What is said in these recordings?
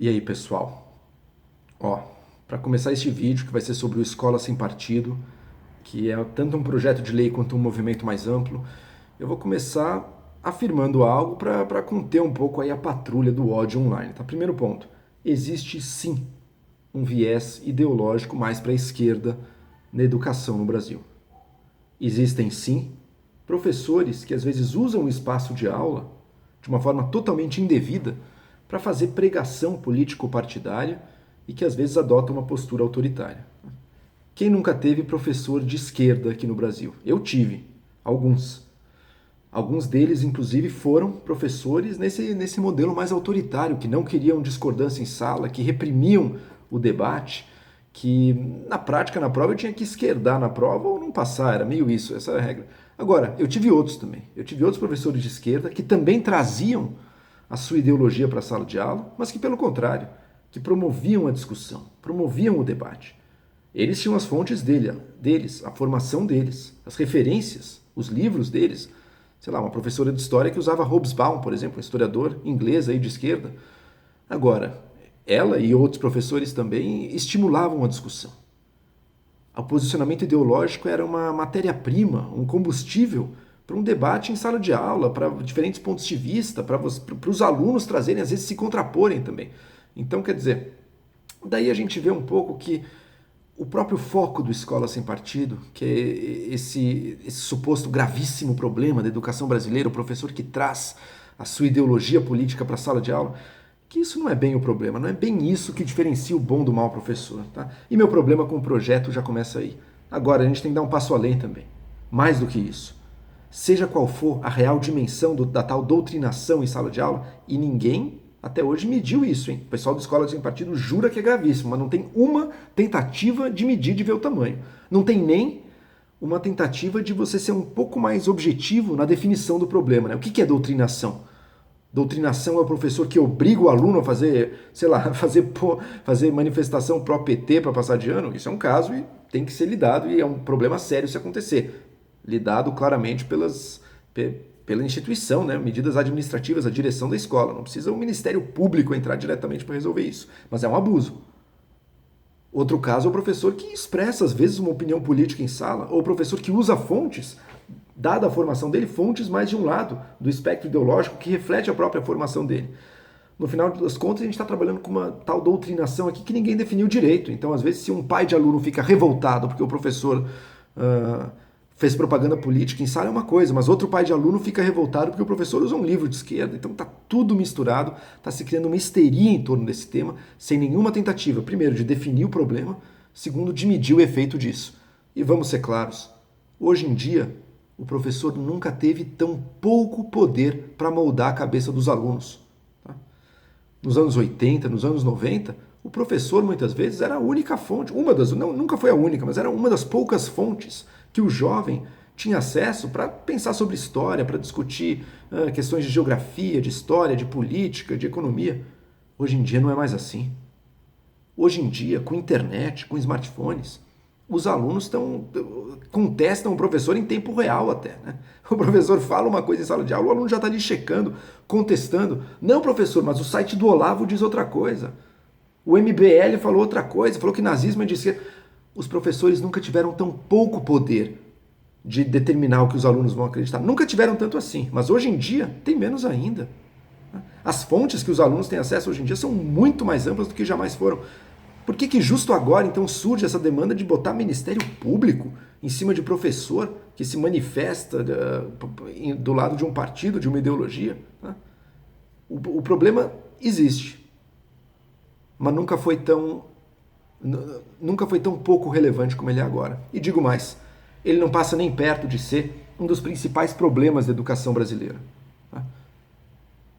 E aí, pessoal? Ó, para começar este vídeo que vai ser sobre o Escola Sem Partido, que é tanto um projeto de lei quanto um movimento mais amplo, eu vou começar afirmando algo para conter um pouco aí a patrulha do ódio online, tá? Primeiro ponto, existe sim um viés ideológico mais para a esquerda na educação no Brasil. Existem sim professores que às vezes usam o espaço de aula de uma forma totalmente indevida para fazer pregação político-partidária e que às vezes adotam uma postura autoritária. Quem nunca teve professor de esquerda aqui no Brasil? Eu tive, alguns. Alguns deles, inclusive, foram professores nesse modelo mais autoritário, que não queriam discordância em sala, que reprimiam o debate, que na prática, na prova, eu tinha que esquerdar na prova ou não passar, era meio isso, essa era a regra. Agora, eu tive outros também. Eu tive outros professores de esquerda que também traziam a sua ideologia para a sala de aula, mas que, pelo contrário, que promoviam a discussão, promoviam o debate. Eles tinham as fontes deles, a formação deles, as referências, os livros deles. Sei lá, uma professora de história que usava Hobsbawm, por exemplo, um historiador inglês aí de esquerda. Agora, ela e outros professores também estimulavam a discussão. O posicionamento ideológico era uma matéria-prima, um combustível para um debate em sala de aula, para diferentes pontos de vista, para os alunos trazerem, às vezes, se contraporem também. Então, quer dizer, daí a gente vê um pouco que o próprio foco do Escola Sem Partido, que é esse suposto gravíssimo problema da educação brasileira, o professor que traz a sua ideologia política para a sala de aula, que isso não é bem o problema, não é bem isso que diferencia o bom do mau professor. Tá? E meu problema com o projeto já começa aí. Agora, a gente tem que dar um passo além também. Mais do que isso. Seja qual for a real dimensão da tal doutrinação em sala de aula, e ninguém até hoje mediu isso, hein? O pessoal da Escola Sem Partido jura que é gravíssimo, mas não tem uma tentativa de medir, de ver o tamanho. Não tem nem uma tentativa de você ser um pouco mais objetivo na definição do problema. Né? O que é doutrinação? Doutrinação é o professor que obriga o aluno a fazer, sei lá, fazer manifestação pró-PT para passar de ano. Isso é um caso e tem que ser lidado e é um problema sério se acontecer. Lidado claramente pela instituição, né? Medidas administrativas, a direção da escola. Não precisa o Ministério Público entrar diretamente para resolver isso. Mas é um abuso. Outro caso é o professor que expressa, às vezes, uma opinião política em sala, ou o professor que usa fontes, dada a formação dele, fontes mais de um lado do espectro ideológico que reflete a própria formação dele. No final das contas, a gente está trabalhando com uma tal doutrinação aqui que ninguém definiu direito. Então, às vezes, se um pai de aluno fica revoltado porque o professor fez propaganda política em sala é uma coisa, mas outro pai de aluno fica revoltado porque o professor usa um livro de esquerda. Então tá tudo misturado, tá se criando uma histeria em torno desse tema, sem nenhuma tentativa, primeiro, de definir o problema, segundo, de medir o efeito disso. E vamos ser claros, hoje em dia, o professor nunca teve tão pouco poder para moldar a cabeça dos alunos. Tá? Nos anos 80, nos anos 90, o professor muitas vezes era a única fonte, nunca foi a única, mas era uma das poucas fontes que o jovem tinha acesso para pensar sobre história, para discutir questões de geografia, de história, de política, de economia. Hoje em dia não é mais assim. Hoje em dia, com internet, com smartphones, os alunos contestam o professor em tempo real até. Né? O professor fala uma coisa em sala de aula, o aluno já está ali checando, contestando. Não, professor, mas o site do Olavo diz outra coisa. O MBL falou outra coisa, falou que nazismo é de esquerda. Os professores nunca tiveram tão pouco poder de determinar o que os alunos vão acreditar. Nunca tiveram tanto assim, mas hoje em dia tem menos ainda. As fontes que os alunos têm acesso hoje em dia são muito mais amplas do que jamais foram. Por que justo agora, então, surge essa demanda de botar Ministério Público em cima de professor que se manifesta do lado de um partido, de uma ideologia? O problema existe, mas nunca foi tão pouco relevante como ele é agora. E digo mais, ele não passa nem perto de ser um dos principais problemas da educação brasileira.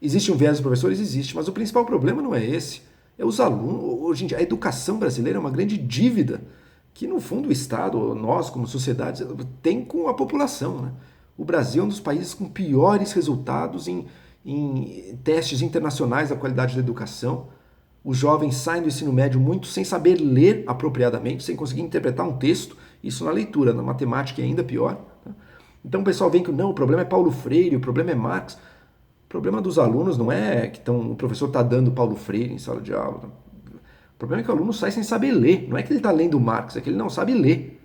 Existe um viés dos professores? Existe, mas o principal problema não é esse. É os alunos. Hoje em dia, a educação brasileira é uma grande dívida que, no fundo, o Estado, nós, como sociedade, tem com a população. Né? O Brasil é um dos países com piores resultados em testes internacionais da qualidade da educação. Os jovens saem do ensino médio muito sem saber ler apropriadamente, sem conseguir interpretar um texto, isso na leitura, na matemática é ainda pior. Tá? Então o pessoal vem que não, o problema é Paulo Freire, o problema é Marx. O problema dos alunos não é que o professor está dando Paulo Freire em sala de aula. O problema é que o aluno sai sem saber ler. Não é que ele está lendo Marx, é que ele não sabe ler.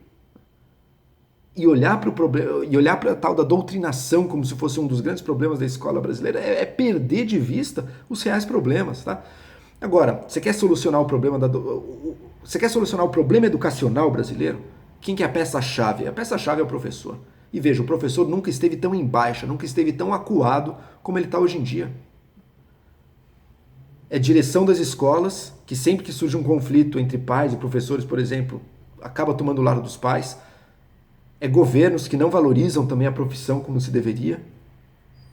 E olhar para o problema, e olhar para a tal da doutrinação como se fosse um dos grandes problemas da escola brasileira é perder de vista os reais problemas, tá? Agora, você quer solucionar o problema você quer solucionar o problema educacional brasileiro? Quem que é a peça-chave? A peça-chave é o professor. E veja, o professor nunca esteve tão em baixa, nunca esteve tão acuado como ele está hoje em dia. É direção das escolas, que sempre que surge um conflito entre pais e professores, por exemplo, acaba tomando o lado dos pais. É governos que não valorizam também a profissão como se deveria.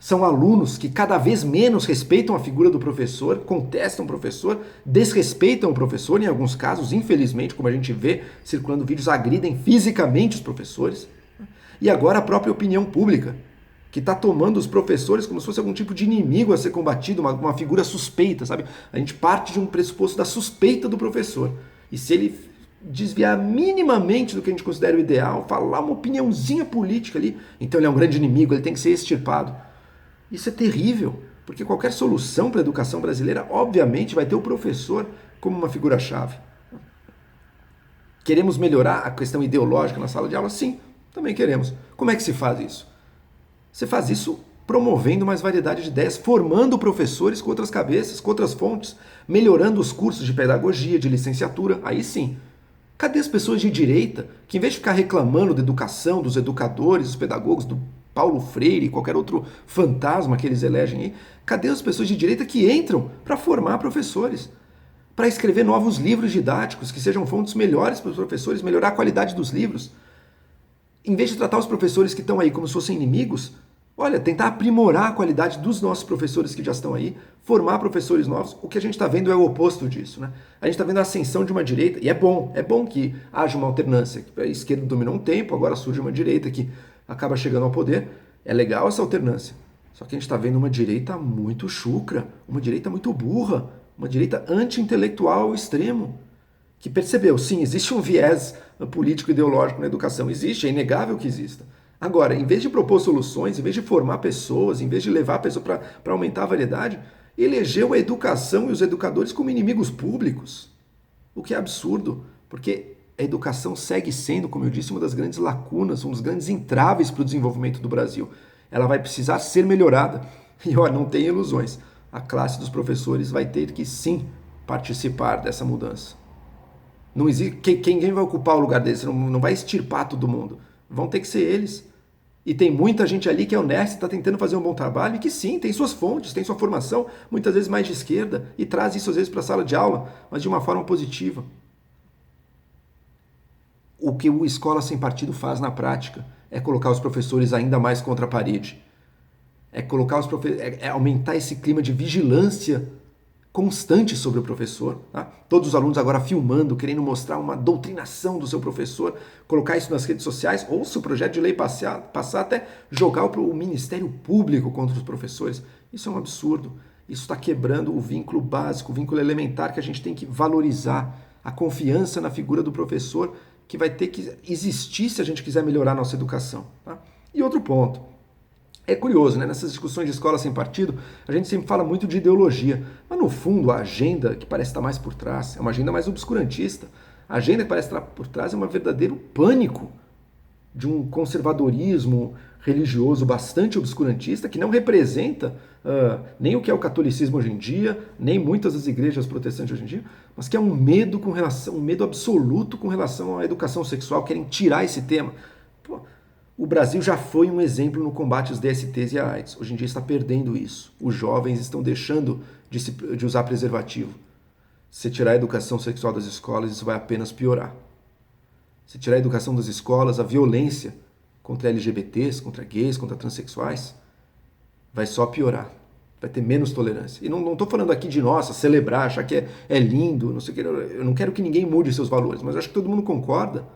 São alunos que cada vez menos respeitam a figura do professor, contestam o professor, desrespeitam o professor, em alguns casos, infelizmente, como a gente vê circulando vídeos, agridem fisicamente os professores. E agora a própria opinião pública, que está tomando os professores como se fosse algum tipo de inimigo a ser combatido, uma figura suspeita, sabe? A gente parte de um pressuposto da suspeita do professor. E se ele desviar minimamente do que a gente considera o ideal, falar uma opiniãozinha política ali, então ele é um grande inimigo, ele tem que ser extirpado. Isso é terrível, porque qualquer solução para a educação brasileira, obviamente, vai ter o professor como uma figura-chave. Queremos melhorar a questão ideológica na sala de aula? Sim, também queremos. Como é que se faz isso? Você faz isso promovendo mais variedade de ideias, formando professores com outras cabeças, com outras fontes, melhorando os cursos de pedagogia, de licenciatura, aí sim. Cadê as pessoas de direita que, em vez de ficar reclamando da educação, dos educadores, dos pedagogos, do Paulo Freire e qualquer outro fantasma que eles elegem aí, cadê as pessoas de direita que entram para formar professores? Para escrever novos livros didáticos que sejam fontes melhores para os professores, melhorar a qualidade dos livros. Em vez de tratar os professores que estão aí como se fossem inimigos, olha, tentar aprimorar a qualidade dos nossos professores que já estão aí, formar professores novos. O que a gente está vendo é o oposto disso, né? A gente está vendo a ascensão de uma direita, e é bom que haja uma alternância. A esquerda dominou um tempo, agora surge uma direita que acaba chegando ao poder. É legal essa alternância. Só que a gente está vendo uma direita muito chucra, uma direita muito burra, uma direita anti-intelectual ao extremo, que percebeu, sim, existe um viés político ideológico na educação, existe, é inegável que exista. Agora, em vez de propor soluções, em vez de formar pessoas, em vez de levar a pessoa para aumentar a variedade, elegeu a educação e os educadores como inimigos públicos. O que é absurdo, porque a educação segue sendo, como eu disse, uma das grandes lacunas, um dos grandes entraves para o desenvolvimento do Brasil. Ela vai precisar ser melhorada. E olha, não tem ilusões. A classe dos professores vai ter que sim participar dessa mudança. Não existe, quem vai ocupar o lugar deles? Não vai extirpar todo mundo. Vão ter que ser eles. E tem muita gente ali que é honesta, está tentando fazer um bom trabalho e que sim, tem suas fontes, tem sua formação, muitas vezes mais de esquerda, e traz isso às vezes para a sala de aula, mas de uma forma positiva. O que o Escola Sem Partido faz na prática é colocar os professores ainda mais contra a parede. É colocar é aumentar esse clima de vigilância constante sobre o professor. Tá? Todos os alunos agora filmando, querendo mostrar uma doutrinação do seu professor, colocar isso nas redes sociais, ou se o projeto de lei passar até jogar o Ministério Público contra os professores. Isso é um absurdo. Isso está quebrando o vínculo básico, o vínculo elementar que a gente tem que valorizar, a confiança na figura do professor que vai ter que existir se a gente quiser melhorar a nossa educação. Tá? E outro ponto. É curioso, né? Nessas discussões de escola sem partido, a gente sempre fala muito de ideologia, mas no fundo a agenda que parece estar mais por trás é uma agenda mais obscurantista. A agenda que parece estar por trás é um verdadeiro pânico de um conservadorismo religioso bastante obscurantista que não representa nem o que é o catolicismo hoje em dia, nem muitas das igrejas protestantes hoje em dia, mas que é um medo um medo absoluto com relação à educação sexual, querem tirar esse tema. Pô, o Brasil já foi um exemplo no combate às DSTs e à AIDS. Hoje em dia está perdendo isso. Os jovens estão deixando de usar preservativo. Se tirar a educação sexual das escolas, isso vai apenas piorar. Se tirar a educação das escolas, a violência contra LGBTs, contra gays, contra transexuais, vai só piorar. Vai ter menos tolerância. E não estou falando aqui de, nossa, celebrar, achar que é lindo, não sei o que. Eu não quero que ninguém mude seus valores, mas eu acho que todo mundo concorda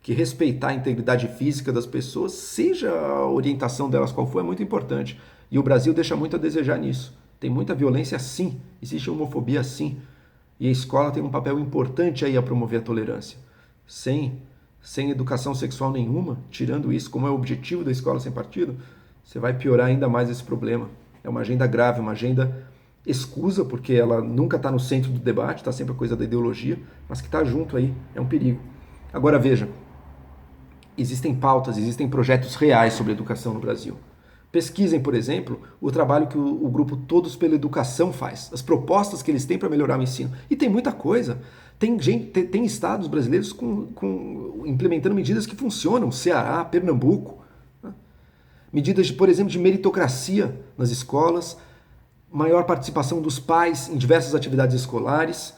que respeitar a integridade física das pessoas, seja a orientação delas qual for, é muito importante. E o Brasil deixa muito a desejar nisso. Tem muita violência, sim. Existe homofobia, sim. E a escola tem um papel importante aí a promover a tolerância. Sem educação sexual nenhuma, tirando isso como é o objetivo da escola sem partido, você vai piorar ainda mais esse problema. É uma agenda grave, uma agenda escusa, porque ela nunca está no centro do debate, está sempre a coisa da ideologia, mas que está junto aí, é um perigo. Agora veja, existem pautas, existem projetos reais sobre educação no Brasil. Pesquisem, por exemplo, o trabalho que o grupo Todos pela Educação faz, as propostas que eles têm para melhorar o ensino. E tem muita coisa. Tem estados brasileiros implementando medidas que funcionam, Ceará, Pernambuco. Né? Medidas, por exemplo, de meritocracia nas escolas, maior participação dos pais em diversas atividades escolares,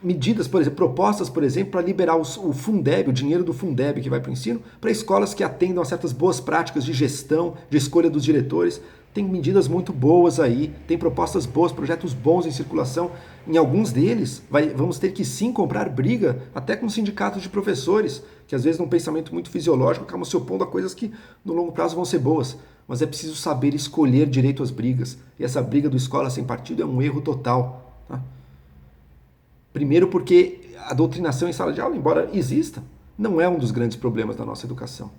medidas, por exemplo, propostas, por exemplo, para liberar o Fundeb, o dinheiro do Fundeb que vai para o ensino, para escolas que atendam a certas boas práticas de gestão, de escolha dos diretores. Tem medidas muito boas aí, tem propostas boas, projetos bons em circulação. Em alguns deles, vamos ter que sim comprar briga, até com sindicatos de professores, que às vezes num pensamento muito fisiológico acabam se opondo a coisas que no longo prazo vão ser boas. Mas é preciso saber escolher direito às brigas. E essa briga do escola sem partido é um erro total. Tá? Primeiro porque a doutrinação em sala de aula, embora exista, não é um dos grandes problemas da nossa educação.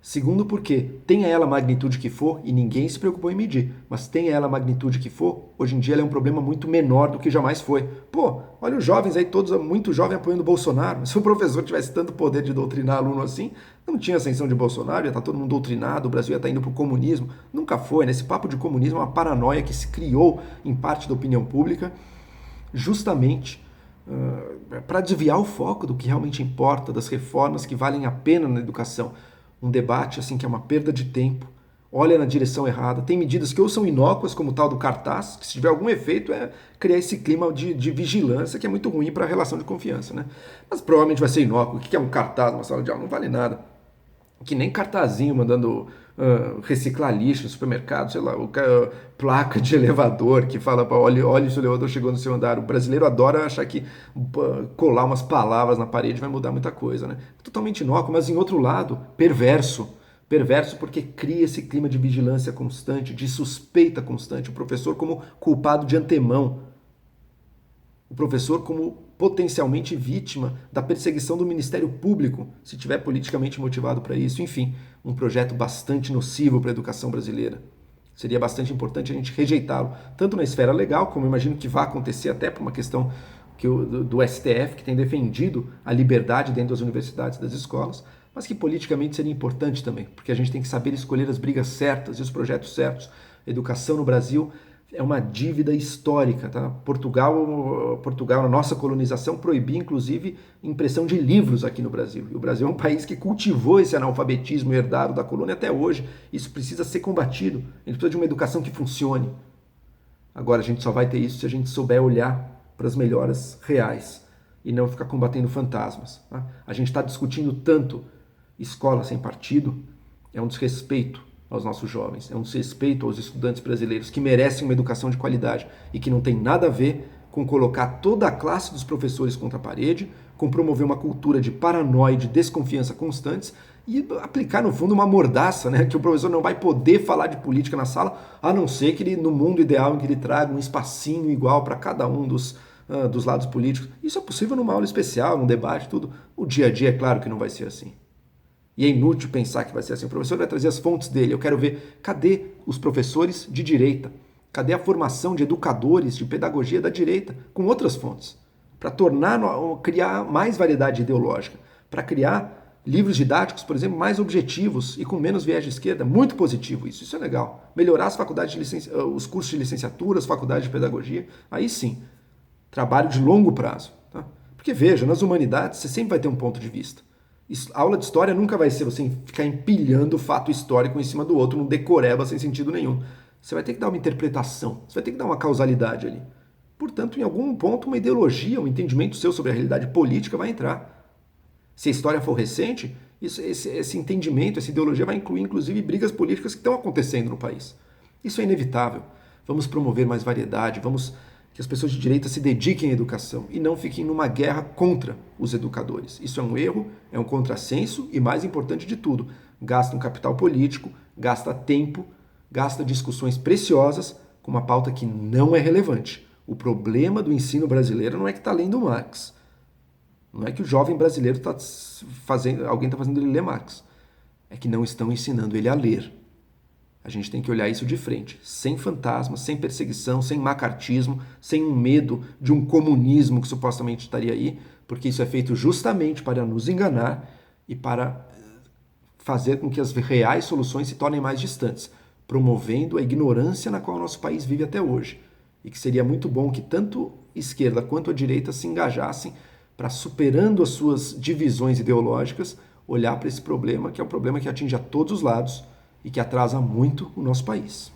Segundo porque, tenha ela a magnitude que for, e ninguém se preocupou em medir, mas tenha ela a magnitude que for, hoje em dia ela é um problema muito menor do que jamais foi. Pô, olha os jovens aí, todos muito jovens apoiando o Bolsonaro. Se o professor tivesse tanto poder de doutrinar aluno assim, não tinha ascensão de Bolsonaro, ia estar todo mundo doutrinado, o Brasil ia estar indo para o comunismo. Nunca foi, né? Esse papo de comunismo é uma paranoia que se criou em parte da opinião pública, justamente para desviar o foco do que realmente importa, das reformas que valem a pena na educação. Um debate assim que é uma perda de tempo, olha na direção errada, tem medidas que ou são inócuas, como o tal do cartaz, que se tiver algum efeito é criar esse clima de vigilância que é muito ruim para a relação de confiança, né? Mas provavelmente vai ser inócuo. O que é um cartaz numa sala de aula? Não vale nada. Que nem cartazinho mandando reciclar lixo no supermercado, sei lá, placa de elevador que fala, olha se o elevador chegou no seu andar. O brasileiro adora achar que colar umas palavras na parede vai mudar muita coisa, né? Totalmente inócuo, mas em outro lado, perverso. Perverso porque cria esse clima de vigilância constante, de suspeita constante, o professor como culpado de antemão, o professor como potencialmente vítima da perseguição do Ministério Público, se tiver politicamente motivado para isso. Enfim, um projeto bastante nocivo para a educação brasileira. Seria bastante importante a gente rejeitá-lo, tanto na esfera legal, como eu imagino que vai acontecer até por uma questão do STF, que tem defendido a liberdade dentro das universidades e das escolas, mas que politicamente seria importante também, porque a gente tem que saber escolher as brigas certas e os projetos certos. A educação no Brasil é uma dívida histórica. Tá? Portugal, na nossa colonização, proibia inclusive impressão de livros aqui no Brasil. E o Brasil é um país que cultivou esse analfabetismo herdado da colônia até hoje. Isso precisa ser combatido. A gente precisa de uma educação que funcione. Agora, a gente só vai ter isso se a gente souber olhar para as melhoras reais e não ficar combatendo fantasmas. Tá? A gente está discutindo tanto escola sem partido, é um desrespeito aos nossos jovens, é um desrespeito aos estudantes brasileiros que merecem uma educação de qualidade e que não tem nada a ver com colocar toda a classe dos professores contra a parede, com promover uma cultura de paranoia e de desconfiança constantes e aplicar, no fundo, uma mordaça, né? Que o professor não vai poder falar de política na sala, a não ser que ele, no mundo ideal, em que ele traga um espacinho igual para cada um dos lados políticos. Isso é possível numa aula especial, num debate, tudo. O dia a dia, é claro que não vai ser assim. E é inútil pensar que vai ser assim. O professor vai trazer as fontes dele. Eu quero ver, cadê os professores de direita? Cadê a formação de educadores de pedagogia da direita com outras fontes? Para criar mais variedade ideológica. Para criar livros didáticos, por exemplo, mais objetivos e com menos viés de esquerda. Muito positivo isso. Isso é legal. Melhorar as faculdades os cursos de licenciatura, as faculdades de pedagogia. Aí sim, trabalho de longo prazo. Tá? Porque veja, nas humanidades você sempre vai ter um ponto de vista. A aula de história nunca vai ser você ficar empilhando fato histórico em cima do outro, num decoreba sem sentido nenhum. Você vai ter que dar uma interpretação, você vai ter que dar uma causalidade ali. Portanto, em algum ponto, uma ideologia, um entendimento seu sobre a realidade política vai entrar. Se a história for recente, esse entendimento, essa ideologia vai incluir, inclusive, brigas políticas que estão acontecendo no país. Isso é inevitável. Vamos promover mais variedade, vamos que as pessoas de direita se dediquem à educação e não fiquem numa guerra contra os educadores. Isso é um erro, é um contrassenso e, mais importante de tudo, gasta um capital político, gasta tempo, gasta discussões preciosas com uma pauta que não é relevante. O problema do ensino brasileiro não é que está lendo Marx. Não é que o jovem brasileiro alguém está fazendo ele ler Marx. É que não estão ensinando ele a ler. A gente tem que olhar isso de frente, sem fantasmas, sem perseguição, sem macartismo, sem um medo de um comunismo que supostamente estaria aí, porque isso é feito justamente para nos enganar e para fazer com que as reais soluções se tornem mais distantes, promovendo a ignorância na qual o nosso país vive até hoje. E que seria muito bom que tanto a esquerda quanto a direita se engajassem para, superando as suas divisões ideológicas, olhar para esse problema, que é um problema que atinge a todos os lados e que atrasa muito o nosso país.